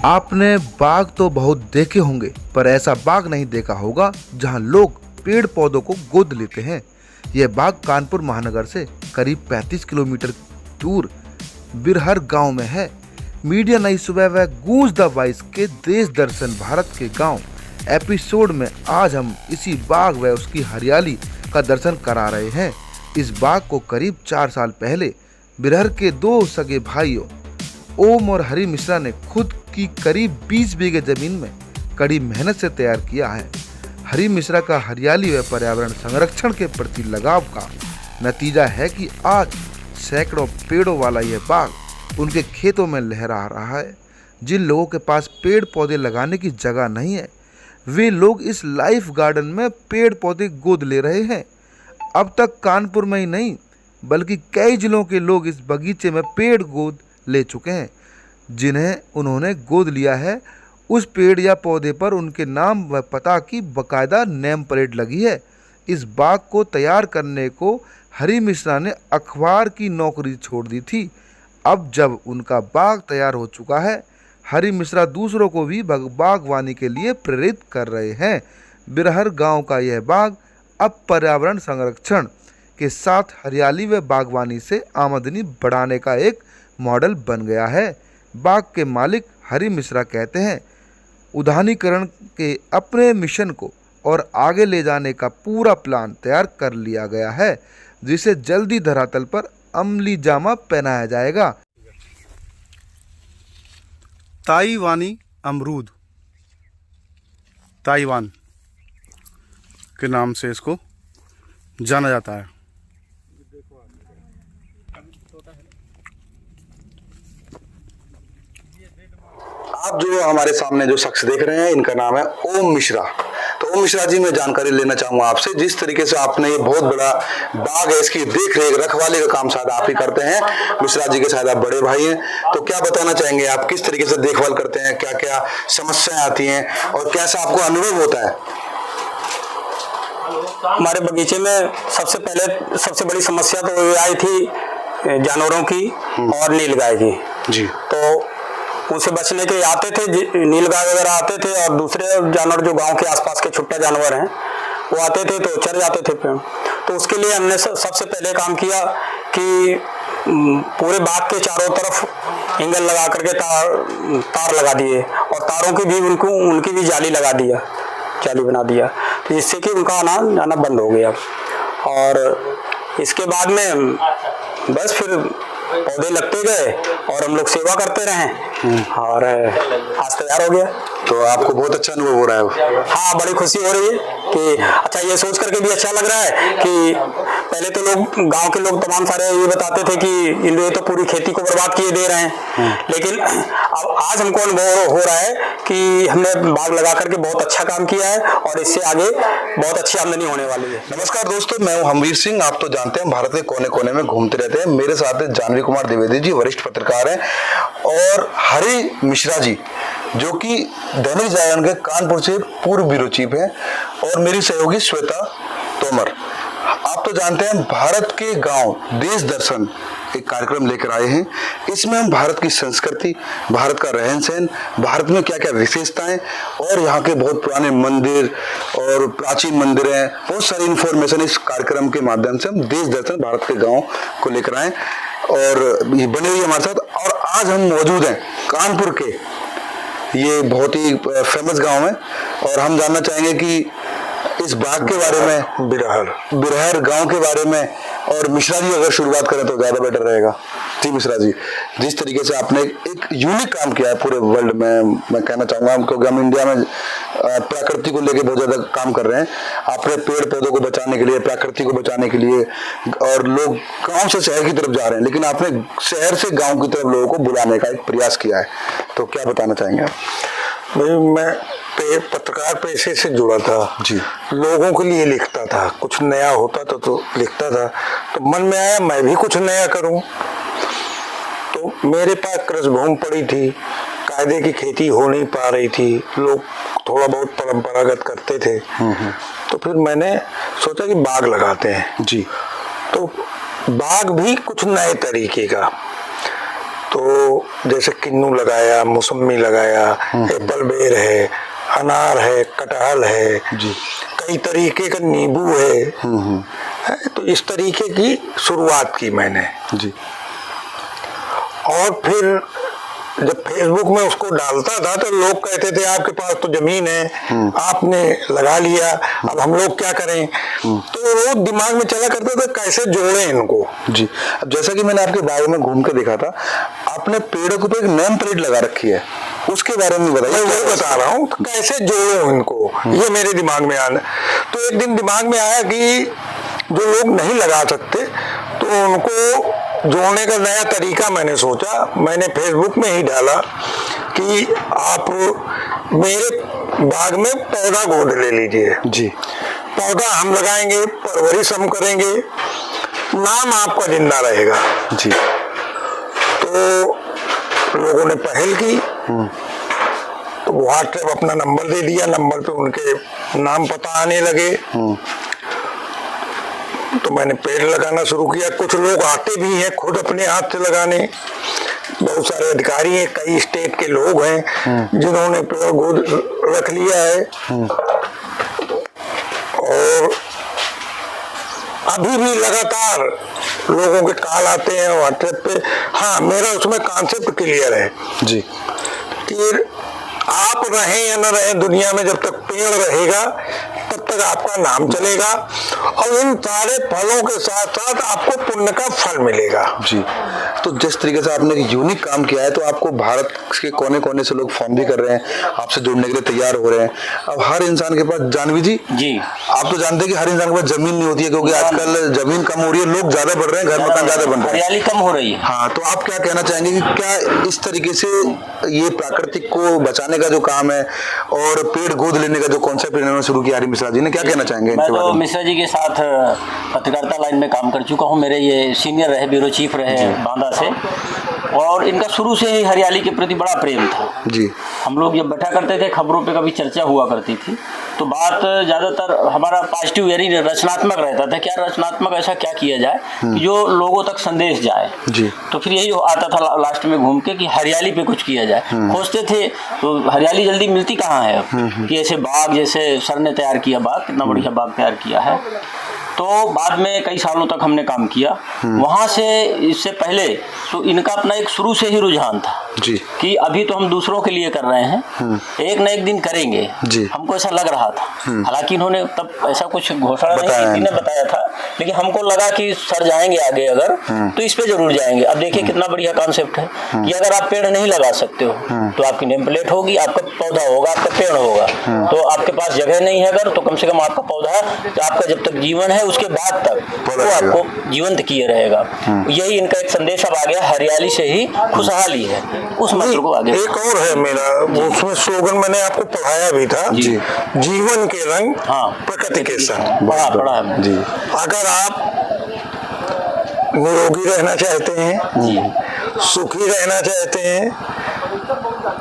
आपने बाग तो बहुत देखे होंगे, पर ऐसा बाग नहीं देखा होगा जहां लोग पेड़ पौधों को गोद लेते हैं। यह बाग कानपुर महानगर से करीब 35 किलोमीटर दूर बिरहर गांव में है। मीडिया नई सुबह व गूंज द वॉइस के देश दर्शन भारत के गांव एपिसोड में आज हम इसी बाग व उसकी हरियाली का दर्शन करा रहे हैं। इस बाग को करीब 4 साल पहले बिरहर के 2 सगे भाइयों ओम और हरि मिश्रा ने खुद की करीब 20 बीघे जमीन में कड़ी मेहनत से तैयार किया है। हरि मिश्रा का हरियाली व पर्यावरण संरक्षण के प्रति लगाव का नतीजा है कि आज सैकड़ों पेड़ों वाला यह बाग उनके खेतों में लहरा रहा है। जिन लोगों के पास पेड़ पौधे लगाने की जगह नहीं है, वे लोग इस लाइफ गार्डन में पेड़ पौधे गोद ले रहे हैं। अब तक कानपुर में ही नहीं बल्कि कई जिलों के लोग इस बगीचे में पेड़ गोद ले चुके हैं। जिन्हें उन्होंने गोद लिया है, उस पेड़ या पौधे पर उनके नाम व पता की बकायदा नेम प्लेट लगी है। इस बाग को तैयार करने को हरि मिश्रा ने अखबार की नौकरी छोड़ दी थी। अब जब उनका बाग तैयार हो चुका है, हरि मिश्रा दूसरों को भी बागवानी के लिए प्रेरित कर रहे हैं। बिरहर गांव का यह बाग अब पर्यावरण संरक्षण के साथ हरियाली व बागवानी से आमदनी बढ़ाने का एक मॉडल बन गया है। बाग के मालिक हरि मिश्रा कहते हैं, उद्यानीकरण के अपने मिशन को और आगे ले जाने का पूरा प्लान तैयार कर लिया गया है, जिसे जल्दी धरातल पर अमली जामा पहनाया जाएगा। ताइवानी अमरूद, ताइवान के नाम से इसको जाना जाता है। आप जो हमारे सामने जो शख्स देख रहे हैं, इनका नाम है ओम मिश्रा। तो ओम मिश्रा जी, मैं जानकारी लेना चाहूंगा आपसे, जिस तरीके से आपने ये बहुत बड़ा बाग है, इसकी देख रेख रखवाली का काम शायद आप ही करते हैं। मिश्रा जी के शायद आप बड़े भाई हैं, तो क्या बताना चाहेंगे आप, किस तरीके से देखभाल करते हैं, क्या क्या समस्याएं आती हैं और कैसा आपको अनुभव होता है? हमारे बगीचे में सबसे बड़ी समस्या तो ये आई थी जानवरों की और नीलगाय की जी। तो उनसे बचने के आते थे, नीलगाय वगैरह आते थे और दूसरे जानवर जो गांव के आसपास के छुट्टा जानवर हैं वो आते थे तो चढ़ जाते थे पेड़। तो उसके लिए हमने सबसे पहले काम किया कि पूरे बाग के चारों तरफ एंगल लगा करके तार लगा दिए और तारों की भी उनकी भी जाली बना दिया, तो जिससे कि उनका आना जाना बंद हो गया। और इसके बाद में बस फिर पौधे लगते गए और हम लोग सेवा करते रहे और आज तैयार हो गया। तो आपको बहुत अच्छा अनुभव हो रहा है? हाँ, बड़ी खुशी हो रही है कि अच्छा, ये सोच करके भी अच्छा लग रहा है कि पहले तो गांव के लोग तमाम सारे ये बताते थे कि ये तो पूरी खेती को बर्बाद किए दे रहे हैं, लेकिन अब आज हमको अनुभव हो रहा है कि हमने बाग लगा करके बहुत अच्छा काम किया है और इससे आगे बहुत अच्छी आमदनी होने वाली है। नमस्कार दोस्तों, मैं हूं हमवीर सिंह। आप तो जानते हैं भारत के कोने कोने में घूमते रहते हैं। मेरे साथ है जानवी कुमार द्विवेदी जी, वरिष्ठ पत्रकार हैं, और हरि मिश्रा जी जो कि दैनिक जागरण के कानपुर से पूर्व ब्यूरो चीफ हैं, और मेरी सहयोगी श्वेता तोमर। आप तो जानते हैं भारत के गांव देश दर्शन एक कार्यक्रम लेकर आए हैं। इसमें हम भारत की संस्कृति, भारत का रहन सहन, भारत में क्या क्या विशेषताएं और यहाँ के बहुत पुराने मंदिर और प्राचीन मंदिर हैं, बहुत सारी इंफॉर्मेशन इस कार्यक्रम के माध्यम से हम देश दर्शन भारत के गाँव को लेकर आए और ये बने हुए हमारे साथ। और आज हम मौजूद हैं कानपुर के ये बहुत ही फेमस गांव है और हम जानना चाहेंगे कि इस बाग के बारे में, बिरहर गांव के बारे में। और मिश्रा जी अगर शुरुआत करें तो ज्यादा बेटर रहेगा। जी मिश्रा जी, जिस तरीके से आपने एक यूनिक काम किया है पूरे वर्ल्ड में, मैं कहना चाहूंगा, क्योंकि हम इंडिया में प्रकृति को लेकर बहुत ज्यादा काम कर रहे हैं। आपने पेड़ पौधों को बचाने के लिए, प्रकृति को बचाने के लिए, और लोग गांव से शहर की तरफ जा रहे हैं, लेकिन आपने शहर से गांव की तरफ लोगों को बुलाने का एक प्रयास किया है, तो क्या बताना चाहेंगे आप? मैं पत्रकार पेशे से जुड़ा था जी। लोगों के लिए लिखता था, कुछ नया होता था तो लिखता था, तो मन में आया मैं भी कुछ नया करूं। तो मेरे पास कृषि पड़ी थी, कायदे की खेती हो नहीं पा रही थी, लोग थोड़ा बहुत परंपरागत करते थे। तो फिर मैंने सोचा कि बाग लगाते हैं जी। तो बाग भी कुछ नए तरीके का। तो जैसे किन्नू लगाया, मौसमी लगाया, एप्पल बेर है, अनार है, कटहल है जी, कई तरीके का नींबू है, तो इस तरीके की शुरुआत की मैंने। जी, और फिर जब फेसबुक में उसको डालता था तो लोग कहते थे आपके पास तो जमीन है, आपने लगा लिया, अब हम लोग क्या करें। तो वो दिमाग में चला करता था कैसे जोड़ें इनको। जी। अब जैसा कि मैंने आपके बाग में घूम के देखा था, आपने पेड़ों के ऊपर एक नेम प्लेट लगा रखी है, उसके बारे में मैं बताइए। वही बता रहा हूँ कैसे जोड़ूं इनको, ये मेरे दिमाग में आना। तो एक दिन दिमाग में आया कि जो लोग नहीं लगा सकते तो उनको जोड़ने का नया तरीका मैंने सोचा। मैंने फेसबुक में ही डाला कि आप मेरे बाग में पौधा गोद ले लीजिए। जी, पौधा हम लगाएंगे, परवरिश हम करेंगे, नाम आपका जिंदा रहेगा। जी, तो लोगों ने पहल की, तो व्हाट्सएप अपना नंबर दे दिया, नंबर पे उनके नाम पता आने लगे। तो मैंने पेड़ लगाना शुरू किया। कुछ लोग आते भी हैं खुद अपने हाथ से लगाने, बहुत सारे अधिकारी हैं, कई स्टेट के लोग हैं जिन्होंने पेड़ गोद रख लिया है। और अभी भी लगातार लोगों के कॉल आते हैं व्हाट्सएप पे। हाँ, मेरा उसमें कॉन्सेप्ट क्लियर है जी, कि आप रहें या न रहें, दुनिया में जब तक पेड़ रहेगा तब तक आपका नाम चलेगा और इन सारे फलों के साथ साथ आपको पुण्य का फल मिलेगा। जी। तो जिस तरीके से आपने एक यूनिक काम किया है, तो आपको भारत के कोने कोने से लोग फोन भी कर रहे हैं, आपसे जुड़ने के लिए तैयार हो रहे हैं। अब हर इंसान के पास, जानवी जी आप तो जानते हैं कि हर इंसान के पास जमीन नहीं होती है, क्योंकि आजकल जमीन कम हो रही है, लोग ज्यादा बढ़ रहे हैं, घर मकान ज्यादा बन रहे हैं, हरियाली कम हो रही है। हाँ, तो आप क्या कहना चाहेंगे कि क्या इस तरीके से ये प्राकृतिक को बचाने का जो काम है और पेड़ गोद लेने का जो कॉन्सेप्ट इन्होंने शुरू किया, हरि मिश्रा जी ने, क्या कहना चाहेंगे मैं इनके बारे तो में? मिश्रा जी के साथ पत्रकारिता लाइन में काम कर चुका हूँ। मेरे ये सीनियर रहे, ब्यूरो चीफ रहे बांदा से, और इनका शुरू से ही हरियाली के प्रति बड़ा प्रेम था। जी, हम लोग जब बैठा करते थे, खबरों पे कभी चर्चा हुआ करती थी, तो बात ज़्यादातर हमारा पॉजिटिव यानी रचनात्मक रहता था। क्या रचनात्मक, ऐसा क्या किया जाए कि जो लोगों तक संदेश जाए। जी, तो फिर यही आता था लास्ट में घूम के कि हरियाली पे कुछ किया जाए। खोजते थे तो हरियाली जल्दी मिलती कहाँ है कि ऐसे बाग, जैसे सर ने तैयार किया बाग, कितना बढ़िया बाग तैयार किया है। तो बाद में कई सालों तक हमने काम किया वहाँ से। इससे पहले तो इनका अपना एक शुरू से ही रुझान था जी, कि अभी तो हम दूसरों के लिए कर रहे हैं, एक न एक दिन करेंगे। जी, हमको ऐसा लग रहा था। हालांकि इन्होंने तब ऐसा कुछ घोषणा नहीं बताया की, ने बताया था, लेकिन हमको लगा कि सर जाएंगे आगे अगर तो इस पे जरूर जाएंगे। अब देखिए कितना बढ़िया कॉन्सेप्ट है कि अगर आप पेड़ नहीं लगा सकते हो तो आपकी नेम प्लेट होगी, आपका पौधा होगा, आपका पेड़ होगा। तो आपके पास जगह नहीं है अगर, तो कम से कम आपका पौधा, आपका जब तक जीवन है उसके बाद तक वो आपको जीवंत किए रहेगा। यही इनका एक संदेश अब आ गया, हरियाली से ही खुशहाली है, उस मंत्र को आगे। एक और है मेरा, उसमें स्लोगन मैंने आपको पढ़ाया भी था, जी, जीवन के रंग हाँ, प्रकृति के संग। बड़ा है जी। अगर आप निरोगी रहना चाहते हैं, सुखी रहना चाहते हैं,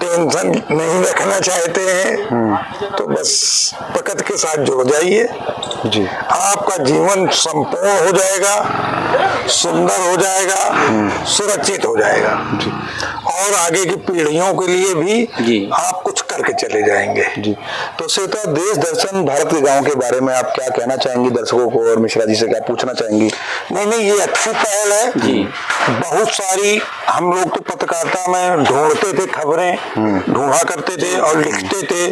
टेंशन नहीं रखना चाहते हैं, तो बस प्रकृति के साथ जुड़ जाइए। जी, आपका जीवन संपूर्ण हो जाएगा, सुंदर हो जाएगा, सुरक्षित हो जाएगा और आगे की पीढ़ियों के लिए भी आप कुछ करके चले जाएंगे। जी। तो श्वेता, देश दर्शन भारत के गांव के बारे में आप क्या कहना चाहेंगी दर्शकों को, और मिश्रा जी से क्या पूछना चाहेंगी? नहीं, ये अच्छी पहल है जी। बहुत सारी हम लोग तो पत्रकारिता में ढूंढते थे, खबरें ढूंढा करते थे और लिखते थे,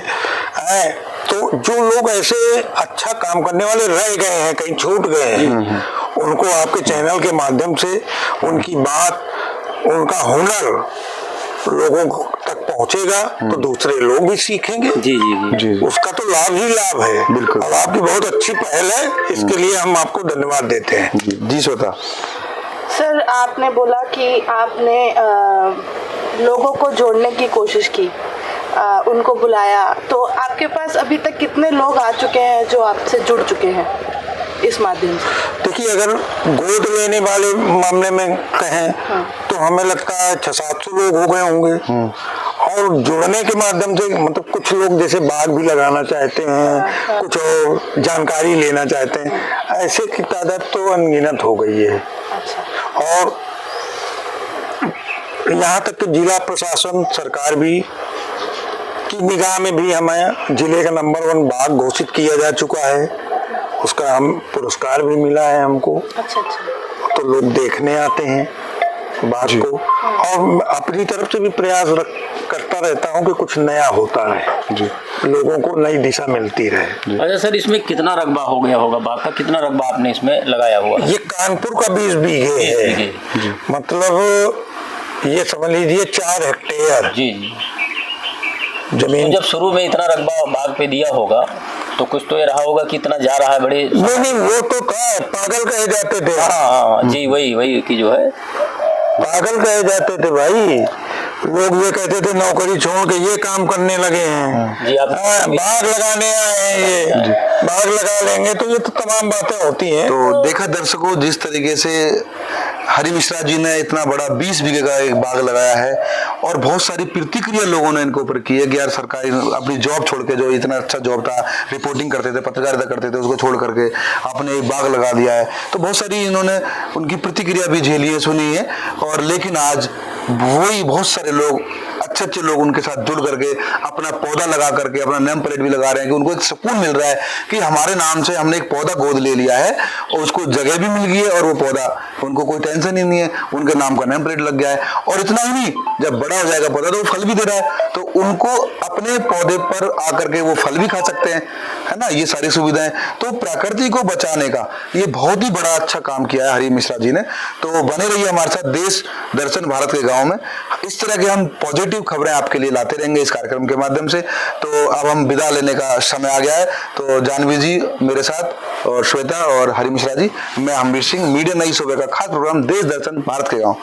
तो जो लोग ऐसे अच्छा काम करने वाले रह गए हैं, कहीं छूट गए हैं, उनको आपके चैनल के माध्यम से उनकी बात, उनका हुनर लोगों तक पहुंचेगा तो दूसरे लोग भी सीखेंगे। जी जी जी, उसका तो लाभ ही लाभ है। बिल्कुल। और आपकी बहुत अच्छी पहल है, इसके लिए हम आपको धन्यवाद देते हैं। जी श्वेता। सर, आपने बोला कि आपने लोगों को जोड़ने की कोशिश की, उनको बुलाया, तो आपके पास अभी तक कितने लोग आ चुके हैं जो आपसे जुड़ चुके हैं इस माध्यम से? देखिए, अगर गोद लेने वाले मामले में कहें तो हमें लगता है 600-700 लोग हो गए होंगे। और जुड़ने के माध्यम से मतलब कुछ लोग जैसे बाग भी लगाना चाहते हैं, कुछ और जानकारी लेना चाहते हैं, ऐसे की तादाद तो अनगिनत हो गई है। और यहाँ तक कि जिला प्रशासन सरकार भी की निगाह में भी हमें जिले का नंबर 1 बाघ घोषित किया जा चुका है। उसका हम पुरस्कार भी मिला है हमको। अच्छा अच्छा। तो लोग देखने आते हैं बाघ को, और अपनी तरफ से भी प्रयास करता रहता हूँ कि कुछ नया होता रहे जी, लोगों को नई दिशा मिलती रहे। अच्छा सर, इसमें कितना रकबा हो गया होगा बाघ का? कितना रकबा आपने इसमें लगाया हुआ है? ये कानपुर का 20 बीघे है, मतलब ये समझ लीजिए 4 हेक्टेयर जी जी। जमीन। तो जब शुरू में इतना रकबा बाघ पे दिया होगा तो कुछ तो ये रहा होगा कि इतना जा रहा है बड़े। नहीं, वो तो पागल कहे जाते थे। हाँ जी, वही कि जो है पागल कहे जाते थे भाई। लोग ये कहते थे नौकरी छोड़ के ये काम करने लगे हैं जी। आप बाघ लगाने आए हैं, ये बाघ लगा लेंगे, तो ये तो तमाम बातें होती हैं। तो देखा दर्शकों, जिस तरीके से हरि मिश्रा जी ने इतना बड़ा 20 बीघे का एक बाग लगाया है और बहुत सारी प्रतिक्रिया लोगों ने इनके ऊपर की है कि यार सरकारी अपनी जॉब छोड़ के, जो इतना अच्छा जॉब था, रिपोर्टिंग करते थे, पत्रकारिता करते थे, उसको छोड़ करके आपने एक बाग लगा दिया है। तो बहुत सारी इन्होंने उनकी प्रतिक्रिया भी झेली है, सुनी है। और लेकिन आज वही बहुत सारे लोग, अच्छे अच्छे लोग उनके साथ जुड़ करके अपना पौधा लगा करके अपना नेम प्लेट भी लगा रहे हैं कि उनको एक सुकून मिल रहा है कि हमारे नाम से हमने एक पौधा गोद ले लिया है और उसको जगह भी मिल गई है और वो पौधा, उनको कोई टेंशन ही नहीं है, उनके नाम का नेम प्लेट लग गया है। और इतना ही नहीं, जब बड़ा हो जाएगा पौधा तो वो फल भी दे रहा है, तो उनको अपने पौधे पर आकर के वो फल भी खा सकते हैं, है ना। ये सारी सुविधाएं, तो प्रकृति को बचाने का ये बहुत ही बड़ा अच्छा काम किया है हरि मिश्रा जी ने। तो बने रहिए हमारे साथ देश दर्शन भारत के गाँव में। इस तरह के हम पॉजिटिव खबरें आपके लिए लाते रहेंगे इस कार्यक्रम के माध्यम से। तो अब हम विदा लेने का समय आ गया है। तो जानवी जी मेरे साथ और श्वेता और हरि मिश्रा जी, मैं अमरीश सिंह, मीडिया नई सुबह का खास प्रोग्राम देश दर्शन भारत के गाँव।